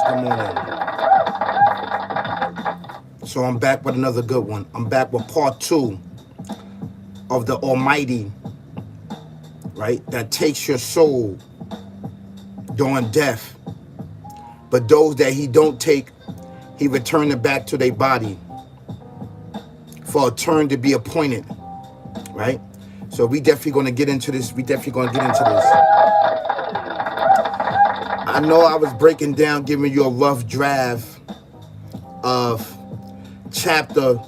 Good morning. So I'm back with another good one. I'm back with part 2 of the Almighty, right? That takes your soul during death. But those that he don't take, he return it back to their body for a turn to be appointed, right? So we definitely going to get into this. I know I was breaking down, giving you a rough draft of chapter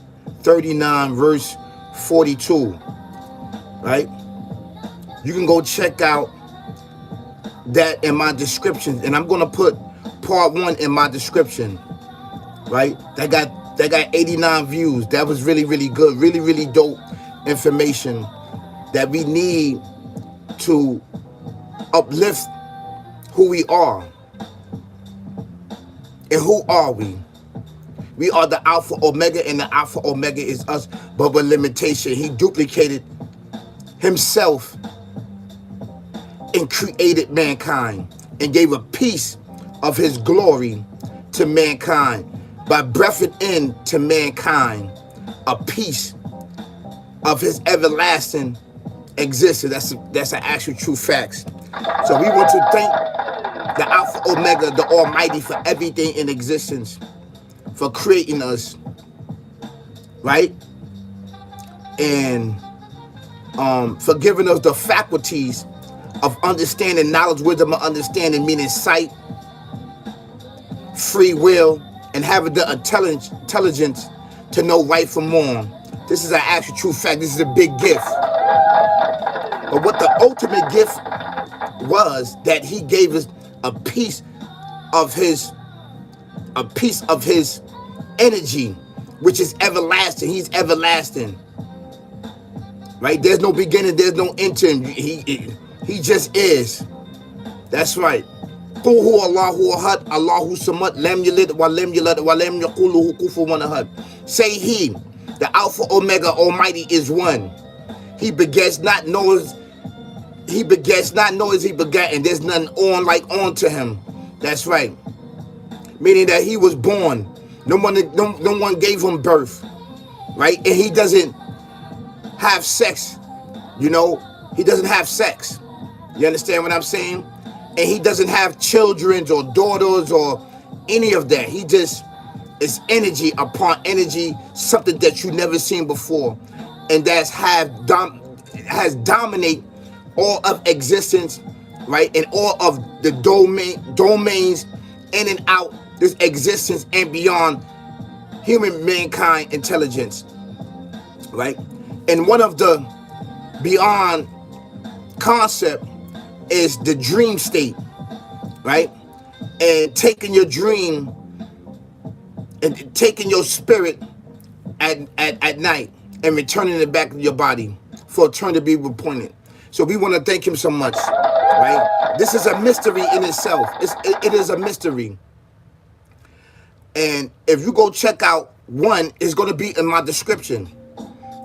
39, verse 42, right? You can go check out that in my description, and I'm going to put part 1 in my description, right? That got 89 views. That was really, really good. Really, really dope information that we need to uplift who we are. And who are we? We are the Alpha Omega, and the Alpha Omega is us, but with limitation. He duplicated himself and created mankind and gave a piece of his glory to mankind by breathing in to mankind a piece of his everlasting existence. That's an actual true facts. So we want to thank the Alpha Omega, the Almighty, for everything in existence, for creating us, right? And for giving us the faculties of understanding, knowledge, wisdom, and understanding, meaning sight, free will, and having the intelligence to know right from wrong. This is an actual true fact. This is a big gift. But what the ultimate gift was, that he gave us a piece of his energy, which is everlasting. He's everlasting, right? There's no beginning, there's no end to him. He just is. That's right. Qul huwa Allahu ahad, Allahu samad, lam yalid wa lam yulad wa lam yakul lahu kufuwan ahad. Say he, the Alpha Omega Almighty, is one. He begets not, knows he begat, and there's nothing on to him. That's right. Meaning that he was born. No one gave him birth, right? And he doesn't have sex, He doesn't have sex. You understand what I'm saying? And he doesn't have children or daughters or any of that. He just is energy upon energy, something that you never seen before, and has dominate all of existence, right? And all of the domains in and out this existence and beyond human mankind intelligence, right? And one of the beyond concept is the dream state, right? And taking your dream and taking your spirit at night and returning it back to your body for a turn to be appointed. So we want to thank him so much, right? This is a mystery in itself. It is a mystery. And if you go check out 1, it's going to be in my description.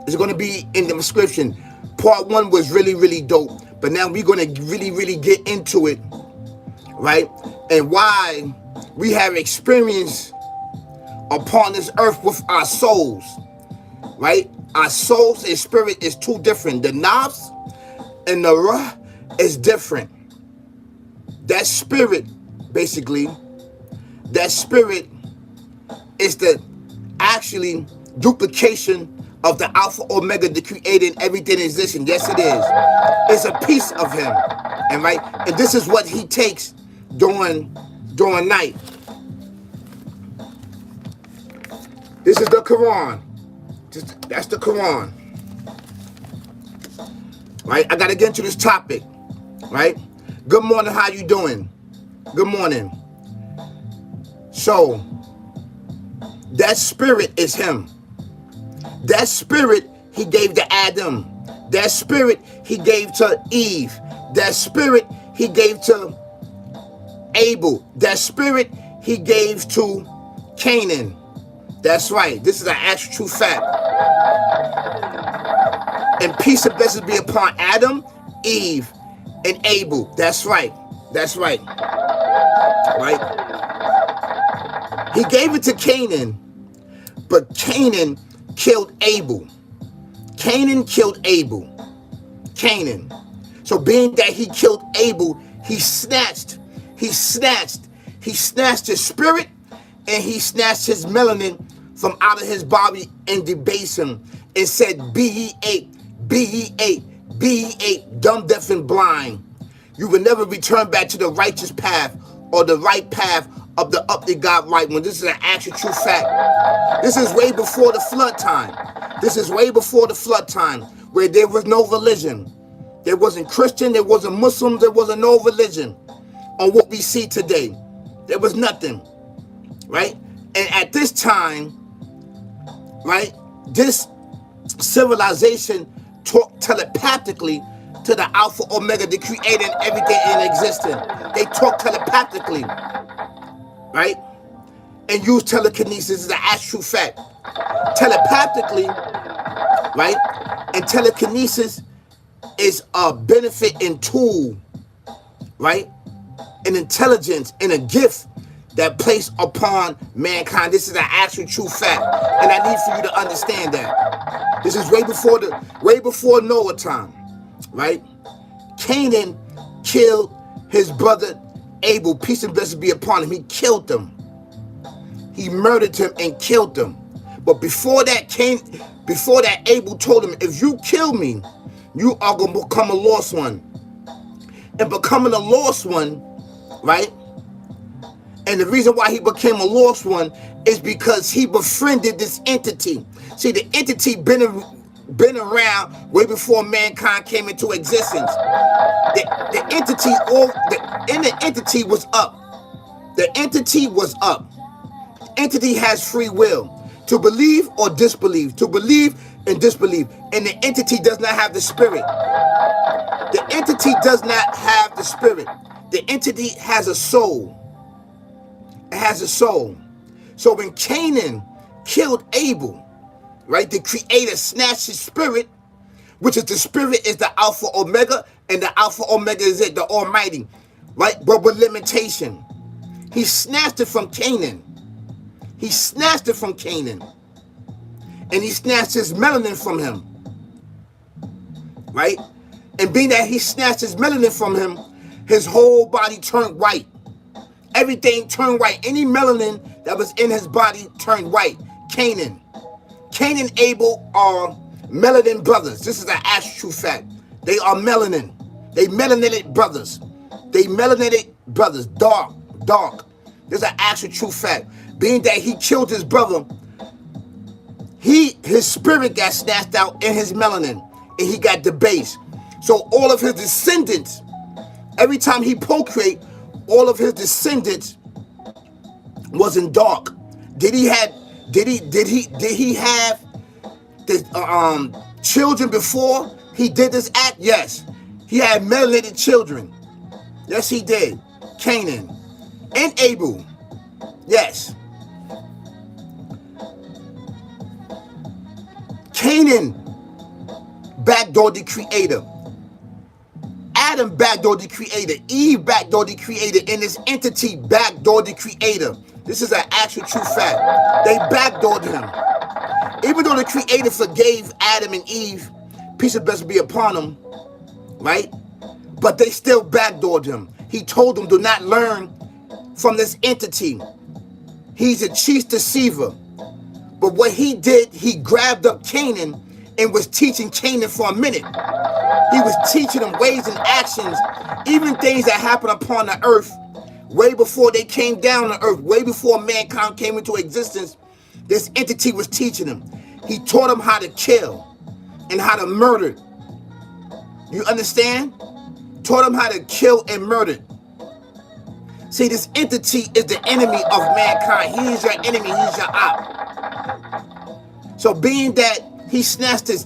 It's going to be in the description. Part 1 was really, really dope. But now we're going to really, really get into it, right? And why we have experience upon this earth with our souls, right? Our souls and spirit is two different. The nafs and the ruh is different. That spirit, basically, is the actually duplication of the Alpha Omega, the creating everything in existence. Yes, it is. It's a piece of him. And right? And this is what he takes during night. This is the Quran. That's the Quran. Right? I gotta get into this topic. Right? Good morning, how you doing? Good morning. So that spirit is him. That spirit he gave to Adam. That spirit he gave to Eve. That spirit he gave to Abel. That spirit he gave to Canaan. That's right. This is an actual true fact. And peace and blessings be upon Adam, Eve, and Abel. That's right. That's right. Right? He gave it to Canaan, but Canaan killed Abel. Canaan killed Abel. Canaan. So being that he killed Abel, he snatched his spirit and he snatched his melanin from out of his body and debased him and said, be ye dumb, deaf, and blind. You will never return back to the righteous path or the right path of the up that God right one. This is an actual true fact. This is way before the flood time. This is way before the flood time where there was no religion. There wasn't Christian, there wasn't Muslim, there wasn't no religion on what we see today. There was nothing, right? And at this time, right, this civilization talked telepathically to the Alpha Omega, the creator and everything in existence. They talk telepathically, right? And use telekinesis as an actual fact. Telepathically, right? And telekinesis is a benefit and tool, right? An intelligence and a gift that placed upon mankind. This is an actual true fact. And I need for you to understand that. This is way before Noah time, right? Canaan killed his brother Abel. Peace and blessings be upon him. He killed him. He murdered him and killed him. But before that, Abel told him, if you kill me, you are going to become a lost one. And becoming a lost one, right? And the reason why he became a lost one is because he befriended this entity. See, the entity been around way before mankind came into existence. The entity was up. The entity was up. Entity has free will to believe or disbelieve, to believe and disbelieve. And the entity does not have the spirit. The entity does not have the spirit. The entity has a soul. It has a soul. So when Canaan killed Abel, right, the creator snatched his spirit, which is the spirit is the Alpha Omega, and the Alpha Omega is it, the Almighty, right? But with limitation. He snatched it from Canaan. He snatched it from Canaan. And he snatched his melanin from him. Right? And being that he snatched his melanin from him, his whole body turned white. Everything turned white. Any melanin that was in his body turned white. Canaan and Abel are melanin brothers. This is an actual fact. They are melanin. They melanated brothers. They melanated brothers. Dark. This is an actual true fact. Being that he killed his brother, his spirit got snatched out in his melanin, and he got debased. So all of his descendants, every time he procreate, all of his descendants was in dark. Did he have the children before he did this act? Yes. He had melanated children. Yes, he did. Canaan and Abel. Yes. Canaan backdoored the creator. Adam backdoored the creator. Eve backdoored the creator. And this entity backdoored the creator. This is an actual true fact. They backdoored him. Even though the creator forgave Adam and Eve, peace and blessings be upon them, right? But they still backdoored him. He told them, do not learn from this entity. He's a chief deceiver. But what he did, he grabbed up Canaan and was teaching Canaan for a minute. He was teaching them ways and actions, even things that happen upon the earth way before they came down to earth, way before mankind came into existence. This entity was teaching them. He taught them how to kill and how to murder. You understand? Taught them how to kill and murder. See, this entity is the enemy of mankind. He is your enemy. He's your op. So being that he snatched the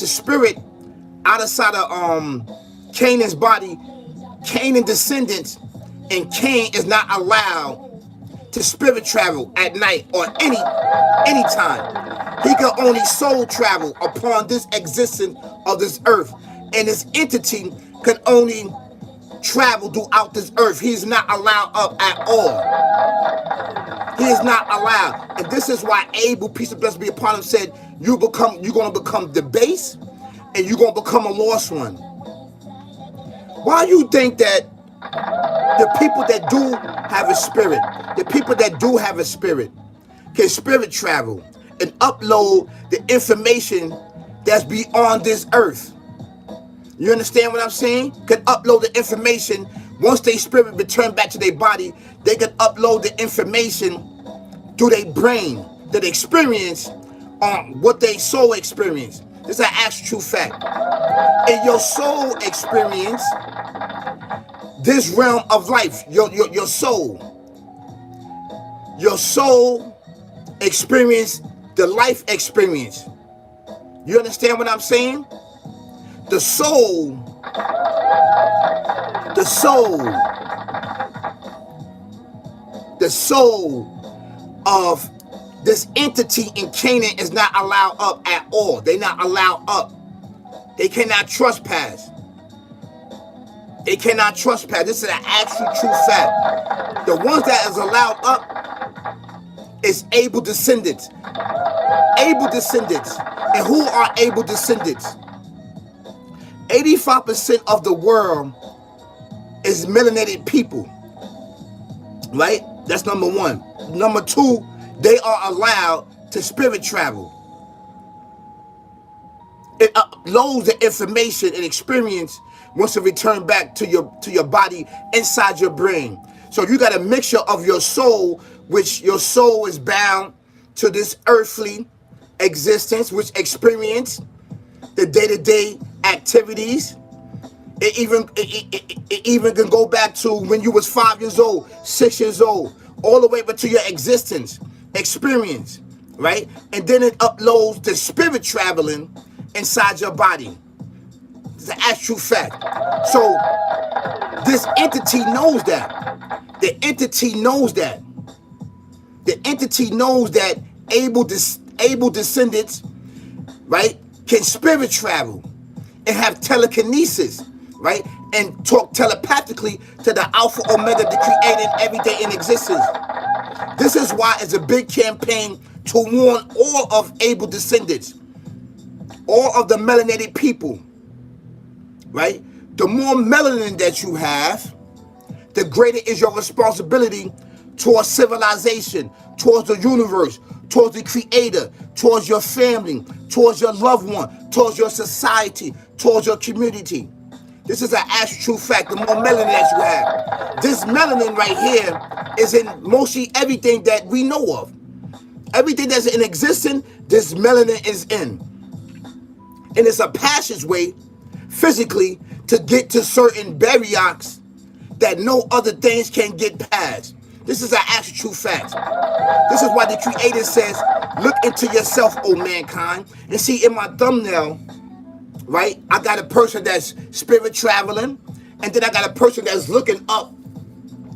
spirit outside of Canaan's body, Canaan descendants, and Cain is not allowed to spirit travel at night or any time. He can only soul travel upon this existence of this earth, and this entity can only travel throughout this earth. He's not allowed up at all. is not allowed. And this is why Abel, peace and blessings be upon him, said, you're going to become debased and you're going to become a lost one. Why you think that the people that do have a spirit, the people that do have a spirit, can spirit travel and upload the information that's beyond this earth? You understand what I'm saying? Can upload the information. Once their spirit return back to their body, they can upload the information through their brain, that experience on what they soul experience. This is an actual true fact. In your soul experience, this realm of life, your soul experience the life experience. You understand what I'm saying? The soul of this entity in Canaan is not allowed up at all. They're not allowed up. They cannot trespass. They cannot trespass. This is an actual true fact. The ones that is allowed up is Abel descendants. Abel descendants. And who are Abel descendants? 85% of the world is melanated people. Right? That's number one. Number two, they are allowed to spirit travel. It uploads the information and experience once it return back to your body inside your brain. So you got a mixture of your soul, which your soul is bound to this earthly existence, which experience the day-to-day activities. It even can go back to when you was 5 years old, 6 years old, all the way back to your existence, experience, right? And then it uploads the spirit traveling inside your body. It's an actual fact. So this entity knows that. The entity knows that. The entity knows that Abel descendants, right, can spirit travel and have telekinesis, right, and talk telepathically to the Alpha Omega, the creator everything in existence. This is why it's a big campaign to warn all of Abel descendants, all of the melanated people, right? The more melanin that you have, the greater is your responsibility towards civilization, towards the universe, towards the creator, towards your family, towards your loved one, towards your society, towards your community. This is an actual true fact. The more melanin that you have. This melanin right here is in mostly everything that we know of. Everything that's in existence, this melanin is in. And it's a passageway physically to get to certain barriers that no other things can get past. This is an actual true fact. This is why the creator says, look into yourself, O mankind. And see, in my thumbnail, right, I got a person that's spirit traveling, and then I got a person that's looking up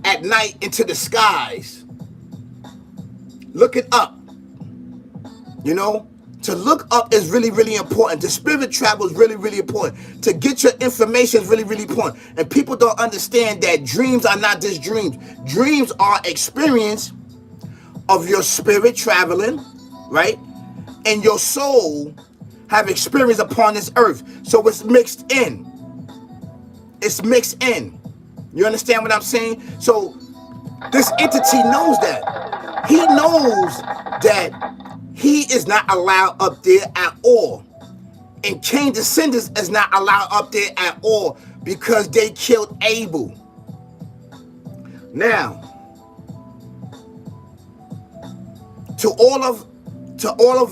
at night into the skies. Looking up. You know, to look up is really, really important. The spirit travel is really, really important. To get your information is really, really important. And people don't understand that dreams are not just dreams. Dreams are experience of your spirit traveling, right? And your soul have experience upon this earth. So it's mixed in. It's mixed in. You understand what I'm saying? So this entity knows that. He knows that he is not allowed up there at all. And Cain descendants is not allowed up there at all because they killed Abel. Now, to all of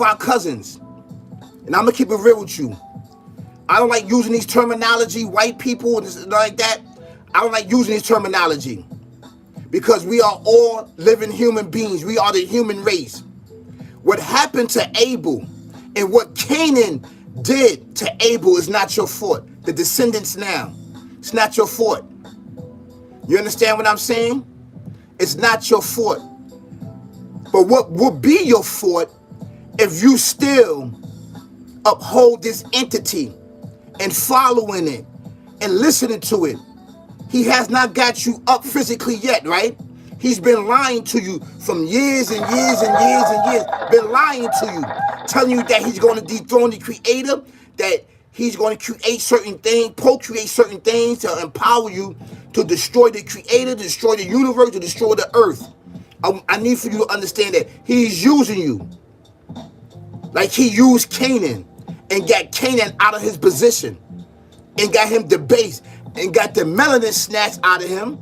our cousins, and I'm gonna keep it real with you. I don't like using these terminology, white people and like that. I don't like using this terminology because we are all living human beings. We are the human race. What happened to Abel and what Canaan did to Abel is not your fault. The descendants now, it's not your fault. You understand what I'm saying? It's not your fault. But what will be your fault if you still uphold this entity and following it and listening to it? He has not got you up physically yet, right? He's been lying to you from years and years and years and years. Been lying to you, telling you that he's going to dethrone the creator, that he's going to create certain things, procreate certain things to empower you to destroy the creator, destroy the universe, to destroy the earth. I need for you to understand that he's using you. Like he used Canaan and got Canaan out of his position and got him debased and got the melanin snatched out of him,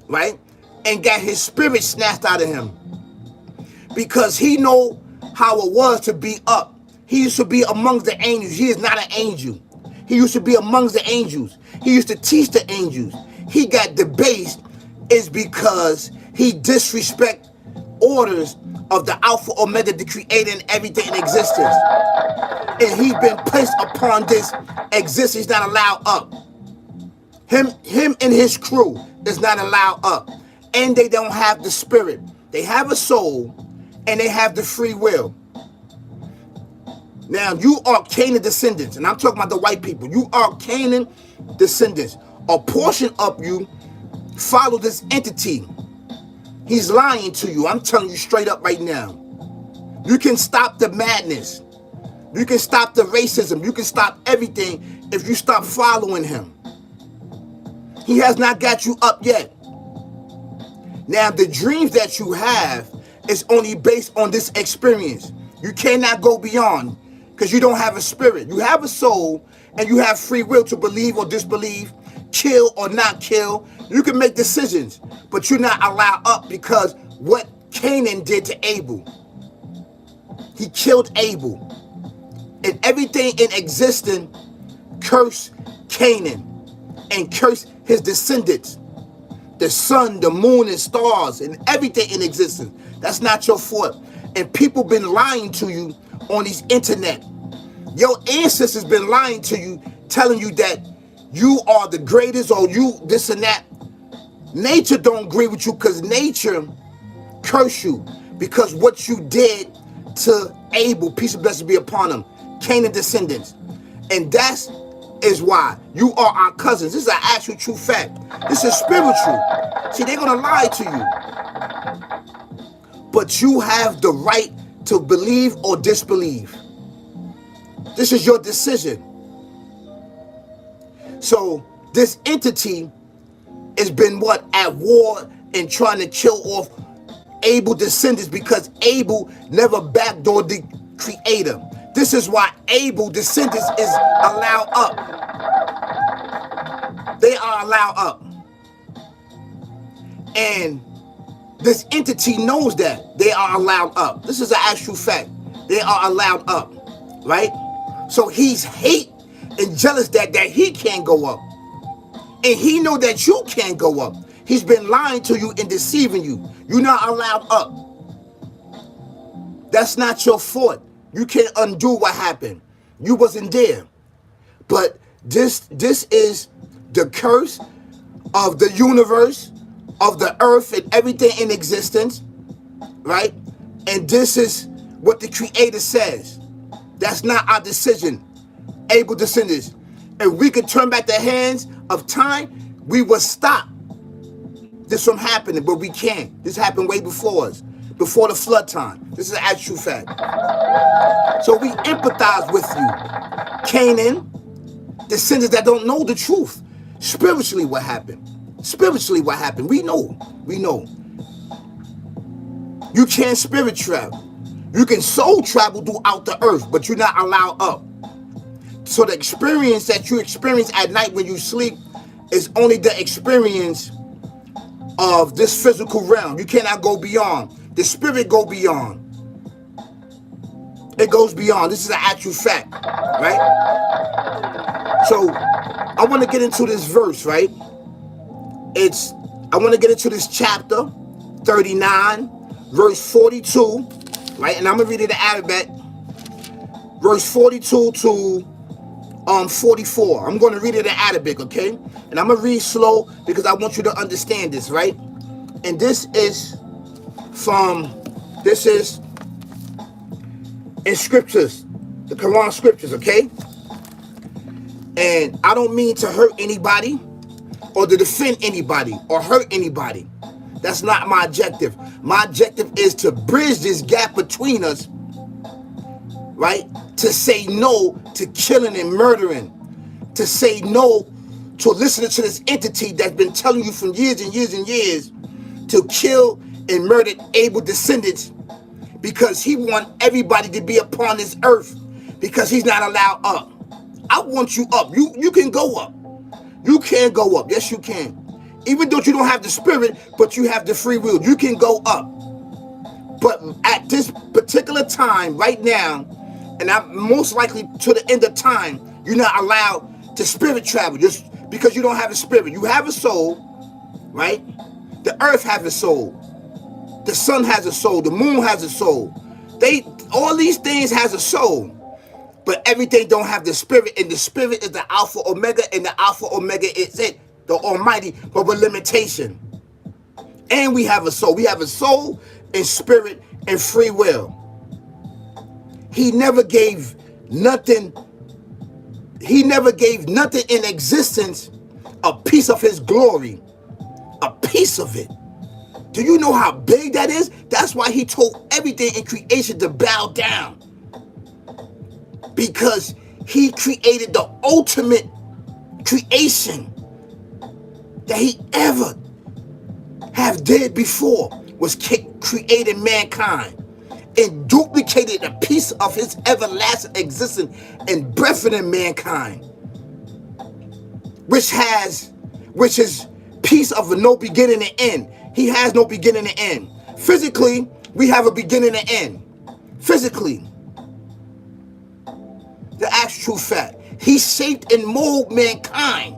right? And got his spirit snatched out of him. Because he know how it was to be up. He used to be amongst the angels. He is not an angel. He used to be amongst the angels. He used to teach the angels. He got debased is because he disrespect orders of the Alpha Omega, the creator and everything in existence. And he's been placed upon this existence. He's not allowed up. Him and his crew is not allowed up. And they don't have the spirit. They have a soul and they have the free will. Now, you are Canaan descendants, and I'm talking about the white people. You are Canaan descendants. A portion of you follow this entity. He's lying to you. I'm telling you straight up right now. You can stop the madness. You can stop the racism. You can stop everything if you stop following him. He has not got you up yet. Now, the dreams that you have is only based on this experience. You cannot go beyond because you don't have a spirit. You have a soul and you have free will to believe or disbelieve, kill or not kill. You can make decisions, but you're not allowed up because what Canaan did to Abel. He killed Abel. And everything in existence cursed Canaan and cursed his descendants. The sun, the moon, and stars, and everything in existence. That's not your fault. And people been lying to you on these internet. Your ancestors been lying to you, telling you that you are the greatest or you this and that. Nature don't agree with you because nature curse you because what you did to Abel, peace and blessings be upon him, Canaan descendants. And that's is why you are our cousins. This is an actual true fact. This is spiritual. See, they're going to lie to you. But you have the right to believe or disbelieve. This is your decision. So this entity has been what? At war and trying to kill off Abel descendants because Abel never backdoored the creator. This is why Abel descendants is allowed up. They are allowed up. And this entity knows that they are allowed up. This is an actual fact. They are allowed up, right? So he's hate and jealous that he can't go up. And he know that you can't go up. He's been lying to you and deceiving you. You're not allowed up. That's not your fault. You can't undo what happened. You wasn't there. But this is the curse of the universe, of the earth and everything in existence, right? And this is what the creator says. That's not our decision. Abel descendants. If we could turn back the hands of time, we would stop this from happening, but we can't. This happened way before us, before the flood time. This is an actual fact. So we empathize with you. Canaan, descendants that don't know the truth. Spiritually what happened. Spiritually what happened. We know. We know. You can't spirit travel. You can soul travel throughout the earth, but you're not allowed up. So the experience that you experience at night when you sleep is only the experience of this physical realm. You cannot go beyond. The spirit go beyond. It goes beyond. This is an actual fact, right? So I want to get into this verse, right? I want to get into this chapter 39, verse 42, right? And I'm going to read it in Arabic, verse 42 to 44. I'm going to read it in Arabic, okay? And I'm going to read slow because I want you to understand this, right? And this is in scriptures, the Quran scriptures, okay? And I don't mean to hurt anybody or to defend anybody or hurt anybody. That's not my objective. My objective is to bridge this gap between us, right? To say no to killing and murdering. To say no to listening to this entity that's been telling you for years and years and years to kill and murder Abel descendants because he wants everybody to be upon this earth because he's not allowed up. I want you up. You can go up. You can go up. Yes, you can. Even though you don't have the spirit, but you have the free will. You can go up. But at this particular time, right now, and I'm most likely to the end of time, you're not allowed to spirit travel just because you don't have a spirit. You have a soul, right? The earth has a soul. The sun has a soul. The moon has a soul. All these things has a soul. But everything don't have the spirit, and the spirit is the Alpha Omega, and the Alpha Omega is it, the Almighty, but with limitation. And we have a soul. We have a soul and spirit and free will. He never gave nothing. He never gave nothing in existence a piece of his glory, a piece of it. Do you know how big that is? That's why he told everything in creation to bow down. Because he created the ultimate creation that he ever have did before was creating mankind and duplicated a piece of his everlasting existence and breathing in mankind, which is piece of a no beginning and end. He has no beginning and end. Physically, we have a beginning and end. Physically. The actual fact. He shaped and molded mankind.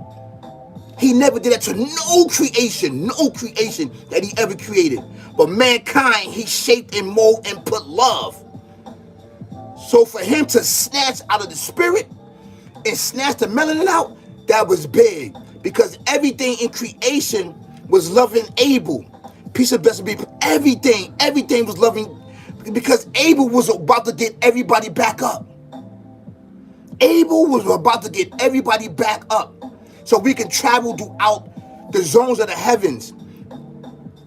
He never did that to no creation that he ever created. But mankind, he shaped and molded and put love. So for him to snatch out of the spirit and snatch the melanin out, that was big. Because everything in creation was loving Abel. Peace and blessing be. Everything was loving. Because Abel was about to get everybody back up. Abel was about to get everybody back up so we can travel throughout the zones of the heavens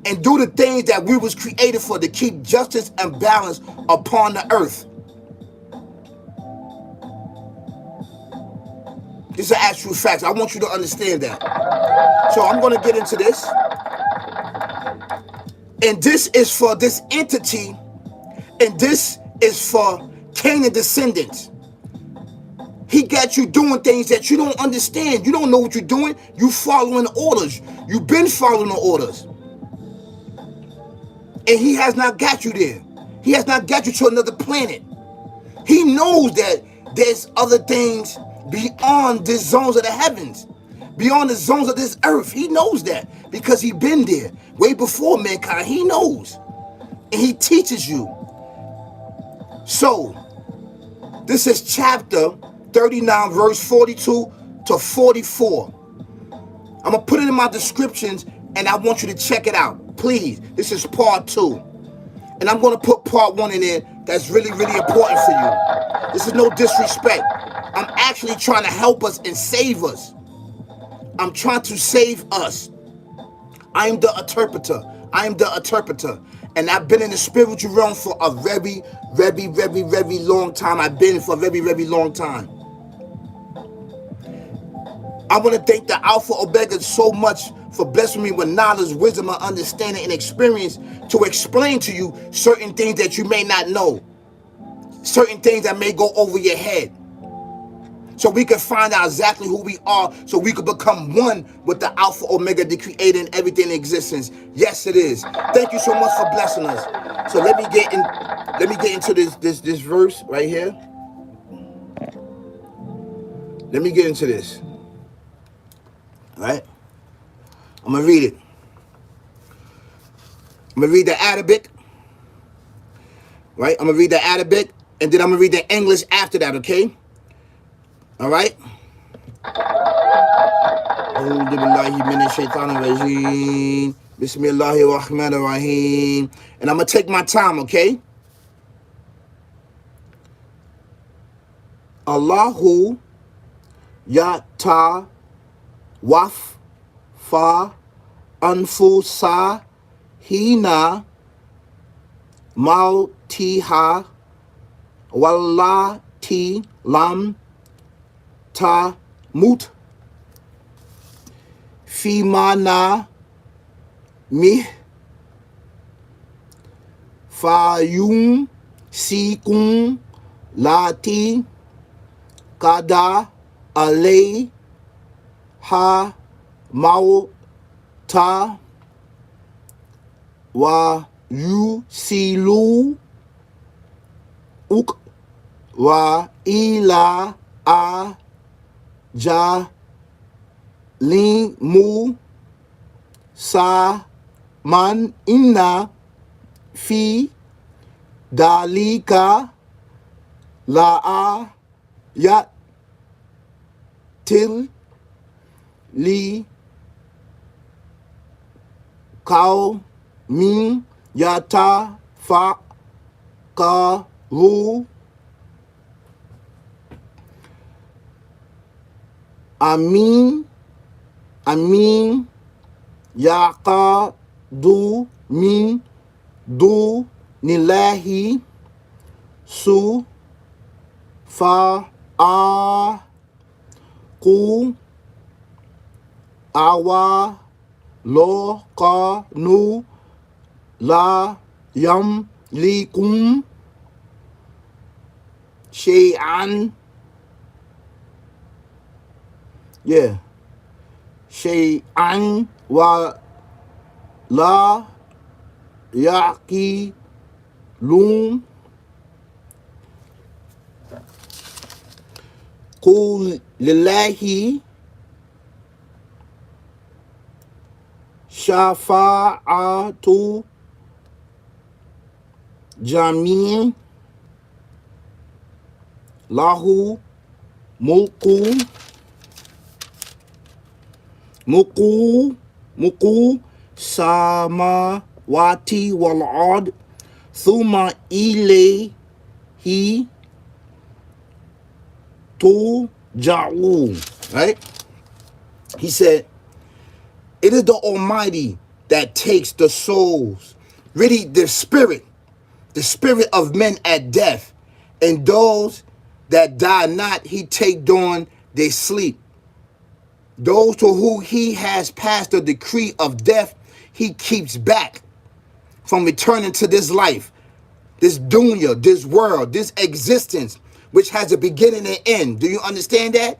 and do the things that we was created for, to keep justice and balance upon the earth. These are actual facts. I want you to understand that. So I'm going to get into this. And this is for this entity, and this is for Canaan descendants. He got you doing things that you don't understand. You don't know what you're doing. You following the orders. You've been following the orders. And he has not got you there. He has not got you to another planet. He knows that there's other things beyond the zones of the heavens, beyond the zones of this earth. He knows that because he's been there way before mankind. He knows. And he teaches you. So, this is chapter 39, verse 42 to 44. I'm going to put it in my descriptions, and I want you to check it out. Please, this is part 2. And I'm going to put part 1 in there that's really, really important for you. This is no disrespect. I'm actually trying to help us and save us. I'm trying to save us. I am the interpreter. And I've been in the spiritual realm for a very, very, very, very long time. I've been for a very, very long time. I want to thank the Alpha Omega so much for blessing me with knowledge, wisdom, and understanding and experience to explain to you certain things that you may not know. Certain things that may go over your head. So we can find out exactly who we are, so we can become one with the Alpha Omega, the creator and everything in existence. Yes, it is. Thank you so much for blessing us. So let me get into this verse right here. Let me get into this. All right? I'm going to read it. I'm going to read the Arabic. Right? I'm going to read the Arabic, and then I'm going to read the English after that, okay? All right? Bismillahirrahmanirrahim. And I'm going to take my time, okay? Allahu Yata Waf Fa Anfusa hina mautiha wallati lam tamut fimana mih fayum sikun lati kada alay ha mauta wa yusilu uk wa ila a ja limu sa man inna fi dalika la a ya til li kau min yata fa ka ru amin amin yaqa du min du nilahi su fa a ku awa lo ka nu la yam likum shay'an shay'an wa la yaqilun qul lillahi shafa'atu jami' lahu mulku samawati wal ard thumma ilayhi turja'un. Right? He said, it is the Almighty that takes the souls, really the spirit of men at death, and those that die not, he take during their sleep. Those to whom he has passed the decree of death, he keeps back from returning to this life, this dunya, this world, this existence, which has a beginning and end. Do you understand that?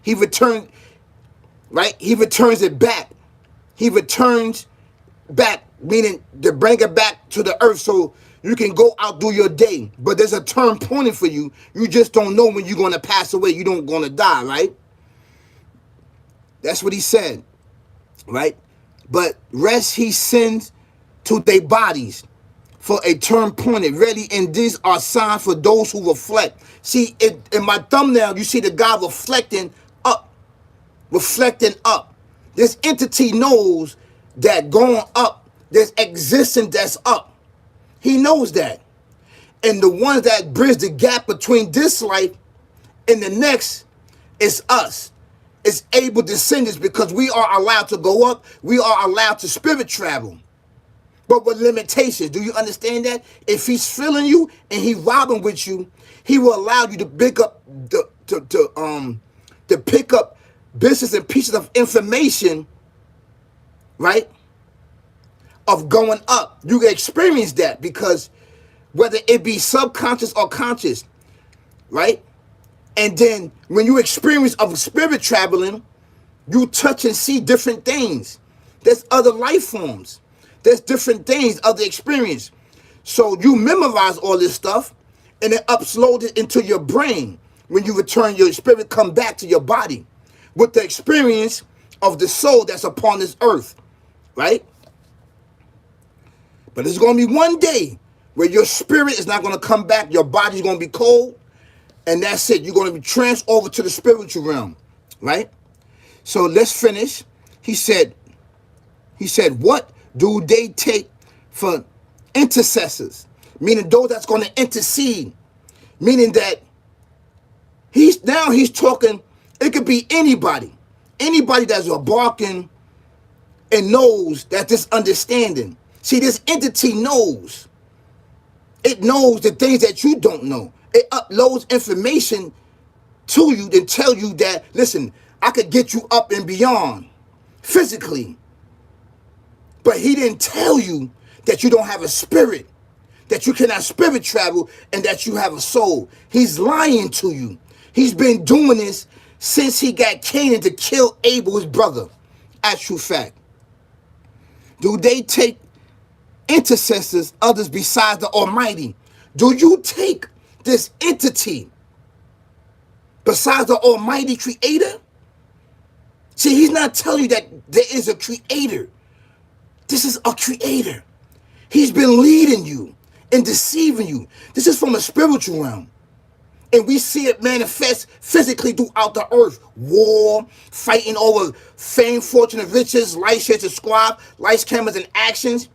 He returns, right? He returns it back. He returns back, meaning to bring it back to the earth so you can go out do your day. But there's a term pointing for you. You just don't know when you're going to pass away. You don't going to die, right? That's what he said, right? But rest he sends to their bodies for a term pointed. Ready, and these are signs for those who reflect. See, in my thumbnail, you see the guy reflecting up. This entity knows that going up, there's existence that's up. He knows that. And the ones that bridge the gap between this life and the next is us. It's able descendants, because we are allowed to go up. We are allowed to spirit travel. But with limitations. Do you understand that? If he's filling you and he robbing with you, he will allow you to pick up to pick up bits and pieces of information, right? Of going up. You can experience that, because whether it be subconscious or conscious, right? And then when you experience of spirit traveling, you touch and see different things. There's other life forms. There's different things, other experience. So you memorize all this stuff and then upload it into your brain. When you return, your spirit come back to your body with the experience of the soul that's upon this earth, right? But there's going to be one day where your spirit is not going to come back. Your body's going to be cold. And that's it. You're going to be transferred over to the spiritual realm, right? So let's finish. He said, what do they take for intercessors? Meaning those that's going to intercede. Meaning that he's talking, it could be anybody. Anybody that's barking and knows that this understanding. See, this entity knows. It knows the things that you don't know. It uploads information to you and tell you that, listen, I could get you up and beyond physically. But he didn't tell you that you don't have a spirit, that you cannot spirit travel, and that you have a soul. He's lying to you. He's been doing this since he got Canaan to kill Abel, his brother. As true fact. Do they take intercessors, others besides the Almighty? Do you take this entity besides the Almighty Creator? See, he's not telling you that there is a creator. This is a creator. He's been leading you and deceiving you. This is from a spiritual realm. And we see it manifest physically throughout the earth. War, fighting over fame, fortune, and riches, light shares and squab, lights, cameras, and actions.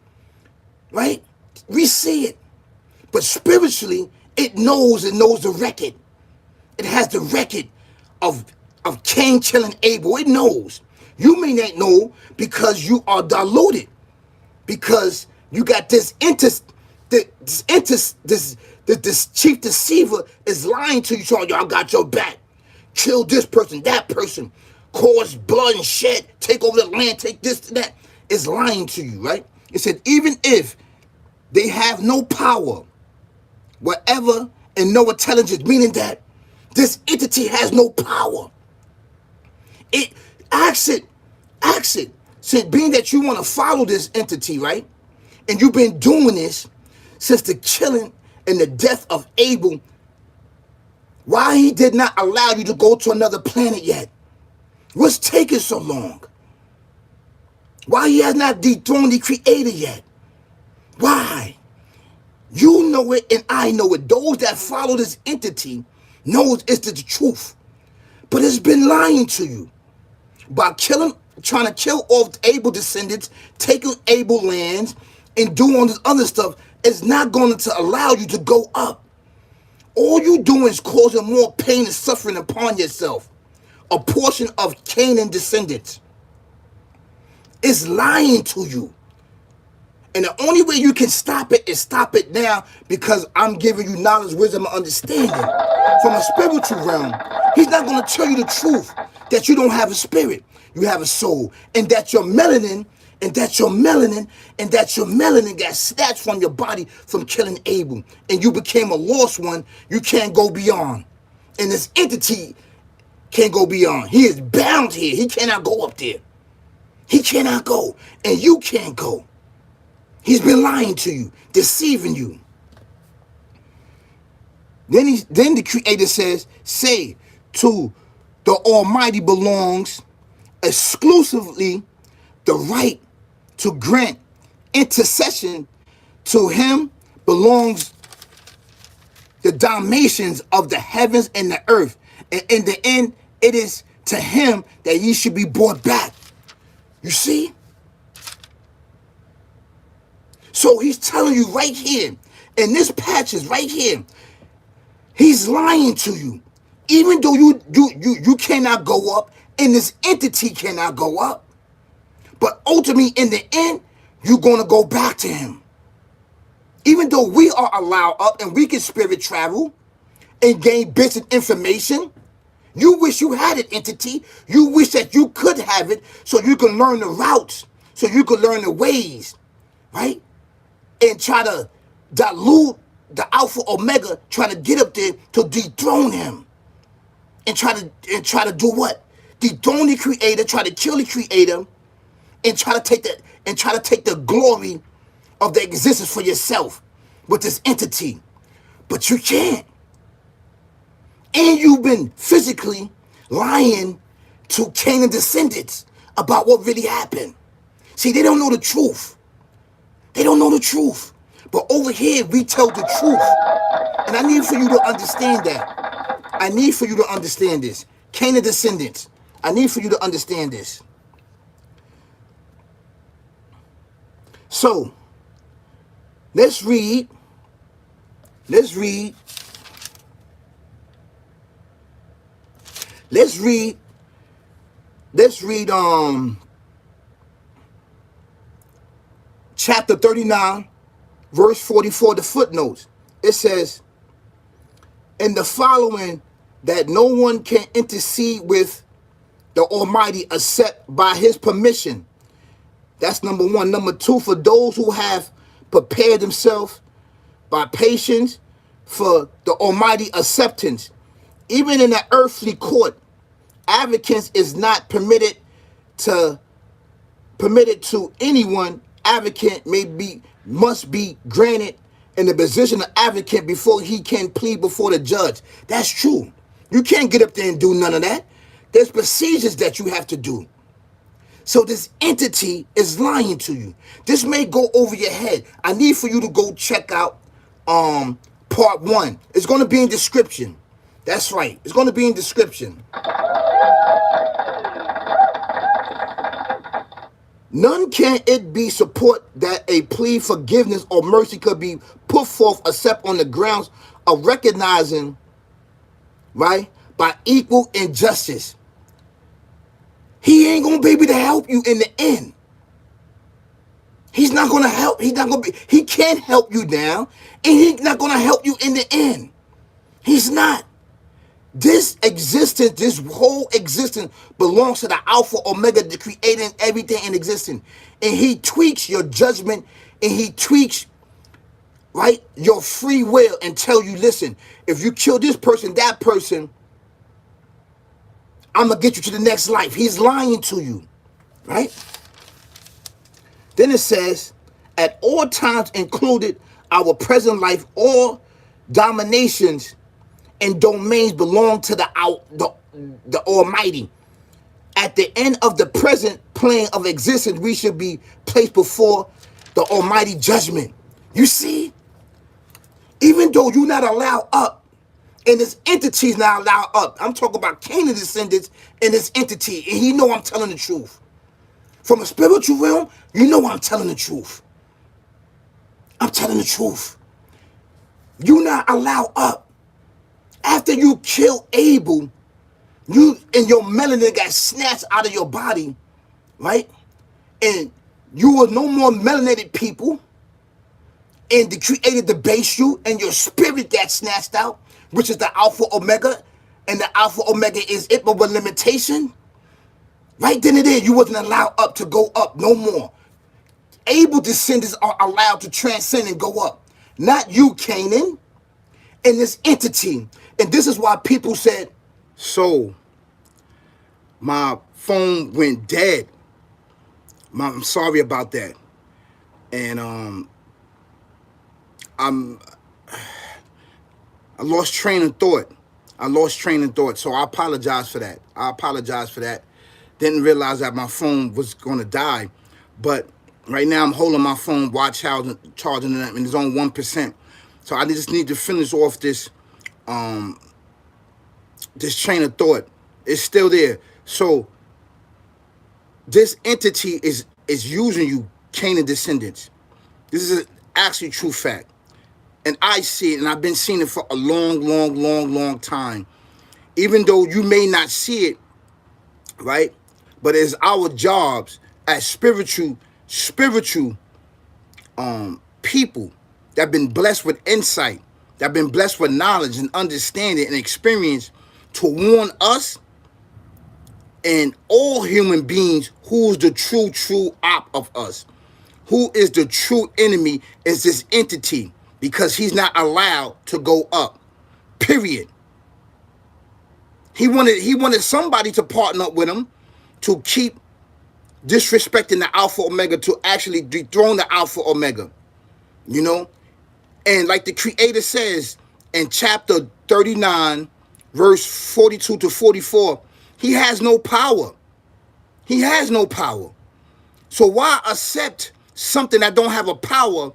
Right? We see it. But spiritually, it knows the record. It has the record of Cain killing Abel. It knows. You may not know because you are diluted. Because you got this chief deceiver is lying to you. So y'all got your back. Kill this person, that person. Cause blood and shed. Take over the land. Take this and that. It's lying to you, right? It said, even if they have no power, whatever, and no intelligence, meaning that this entity has no power. It acts it. So being that you want to follow this entity, right? And you've been doing this since the killing and the death of Abel, why he did not allow you to go to another planet yet? What's taking so long? Why he has not dethroned the Creator yet? Why? You know it and I know it. Those that follow this entity knows it's the truth. But it's been lying to you. By trying to kill off Abel descendants, taking Abel lands, and doing all this other stuff, is not going to allow you to go up. All you doing is causing more pain and suffering upon yourself. A portion of Canaan descendants is lying to you. And the only way you can stop it is stop it now, because I'm giving you knowledge, wisdom, and understanding. From a spiritual realm, he's not going to tell you the truth that you don't have a spirit, you have a soul, and that your melanin, got snatched from your body from killing Abel, and you became a lost one. You can't go beyond. And this entity can't go beyond. He is bound here. He cannot go up there. He cannot go, and you can't go. He's been lying to you, deceiving you. Then the Creator says, say to the Almighty belongs exclusively the right to grant intercession. To him belongs the dominations of the heavens and the earth. And in the end, it is to him that ye should be brought back. You see? So he's telling you right here, in this passage right here, he's lying to you. Even though you cannot go up, and this entity cannot go up, but ultimately in the end, you're going to go back to him. Even though we are allowed up and we can spirit travel and gain bits of information, you wish you had an entity. You wish that you could have it so you can learn the routes, so you can learn the ways, right? And try to dilute the Alpha Omega, trying to get up there to dethrone him. And try to do what? Dethrone the Creator, try to kill the Creator, and try to take the glory of the existence for yourself with this entity. But you can't. And you've been physically lying to Canaan descendants about what really happened. See, they don't know the truth. They don't know the truth. But over here, we tell the truth. And I need for you to understand that. I need for you to understand this. Canaan descendants, I need for you to understand this. So, let's read chapter 39, verse 44, the footnotes. It says, in the following, that no one can intercede with the Almighty except by his permission. That's number one. Number two, for those who have prepared themselves by patience for the Almighty acceptance. Even in the earthly court, advocates is not permitted to anyone. Advocate must be granted in the position of advocate before he can plead before the judge. That's true. You can't get up there and do none of that. There's procedures that you have to do. So this entity is lying to you. This may go over your head. I need for you to go check out part 1. It's going to be in description. That's right. It's going to be in description. None can it be support that a plea forgiveness or mercy could be put forth except on the grounds of recognizing, right, by equal injustice. He ain't gonna be able to help you in the end. He's not gonna help. He can't help you now, and he's not gonna help you in the end. He's not. This existence, this whole existence belongs to the Alpha Omega, the creating everything in existence. And he tweaks your judgment, and he tweaks, right, your free will and tell you, listen, if you kill this person, that person, I'm going to get you to the next life. He's lying to you, right? Then it says, at all times included our present life, all dominations and domains belong to the Almighty. At the end of the present plane of existence, we should be placed before the Almighty judgment. You see, even though you're not allowed up, and this entity is not allowed up, I'm talking about Canaan descendants and this entity, and he know I'm telling the truth. From a spiritual realm, you know I'm telling the truth. I'm telling the truth. You're not allowed up. After you kill Abel, you and your melanin got snatched out of your body, right? And you were no more melanated people, and the creator debased you, and your spirit got snatched out, which is the Alpha Omega, and the Alpha Omega is it, but with limitation. Right then and there, you wasn't allowed up to go up no more. Abel descendants are allowed to transcend and go up. Not you, Canaan, and this entity. And this is why people said, so my phone went dead. I'm sorry about that. And I lost train of thought. So I apologize for that. Didn't realize that my phone was going to die. But right now I'm holding my phone, charging it, and it's on 1%. So I just need to finish off this train of thought. It's still there. So this entity is using you, Canaan descendants. This is actually true fact. And I see it, and I've been seeing it for a long time. Even though you may not see it, right? But it's our jobs as spiritual people that have been blessed with insight, that have been blessed with knowledge and understanding and experience to warn us and all human beings who's the true op of us. Who is the true enemy is this entity, because he's not allowed to go up. Period. He wanted somebody to partner up with him to keep disrespecting the Alpha Omega, to actually dethrone the Alpha Omega. You know? And like the Creator says in chapter 39, verse 42 to 44, he has no power. He has no power. So why accept something that don't have a power,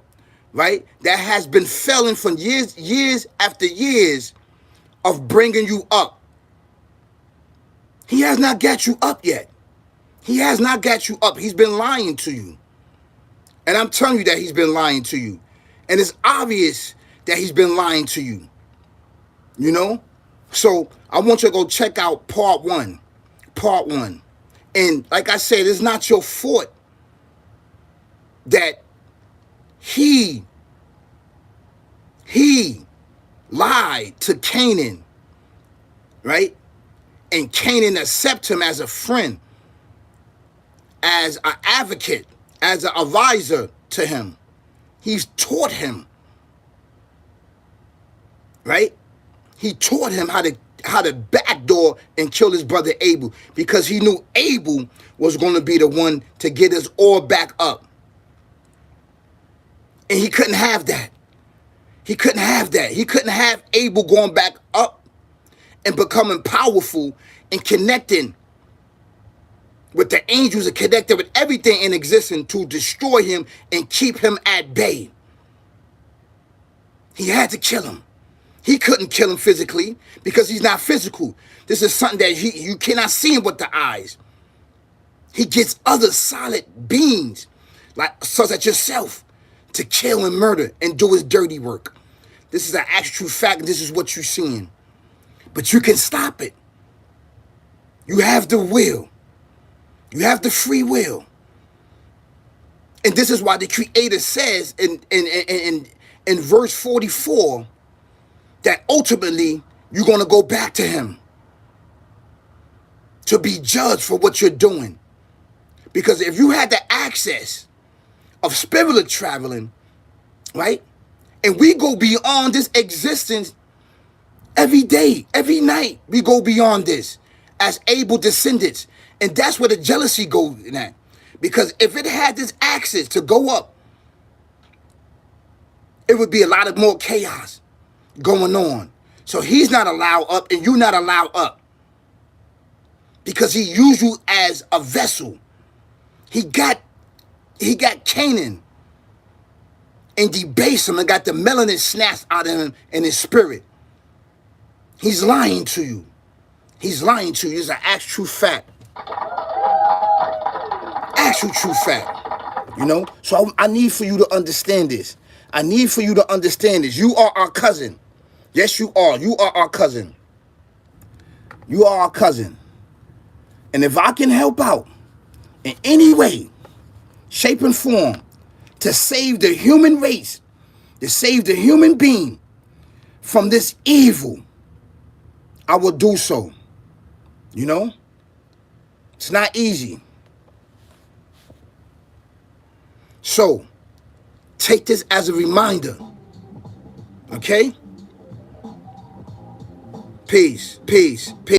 right? That has been failing for years after years of bringing you up. He has not got you up yet. He has not got you up. He's been lying to you. And I'm telling you that he's been lying to you. And it's obvious that he's been lying to you. You know? So I want you to go check out part one. And like I said, it's not your fault that he lied to Canaan, right? And Canaan accepted him as a friend, as an advocate, as an advisor to him. He's taught him, right? He taught him how to backdoor and kill his brother Abel, because he knew Abel was going to be the one to get us all back up. And he couldn't have that. He couldn't have that. He couldn't have Abel going back up and becoming powerful and connecting with the angels and connected with everything in existence to destroy him and keep him at bay. He had to kill him. He couldn't kill him physically because he's not physical. This is something that you cannot see him with the eyes. He gets other solid beings, like such as yourself, to kill and murder and do his dirty work. This is an actual fact, and this is what you're seeing. But you can stop it. You have the will. You have the free will. And this is why the Creator says in verse 44 that ultimately you're going to go back to him to be judged for what you're doing. Because if you had the access of spiritual traveling, right? And we go beyond this existence every day, every night. We go beyond this as Abel descendants. And that's where the jealousy goes in that. Because if it had this access to go up, it would be a lot of more chaos going on. So he's not allowed up and you're not allowed up. Because he used you as a vessel. He got Canaan and debased him and got the melanin snatched out of him in his spirit. He's lying to you. He's lying to you. It's an actual fact. Actual true fact. You know? So I need for you to understand this. I need for you to understand this. You are our cousin. Yes, you are. You are our cousin. You are our cousin. And if I can help out in any way, shape, and form to save the human race, to save the human being from this evil, I will do so. You know? It's not easy. So, take this as a reminder. Okay? Peace, peace, peace.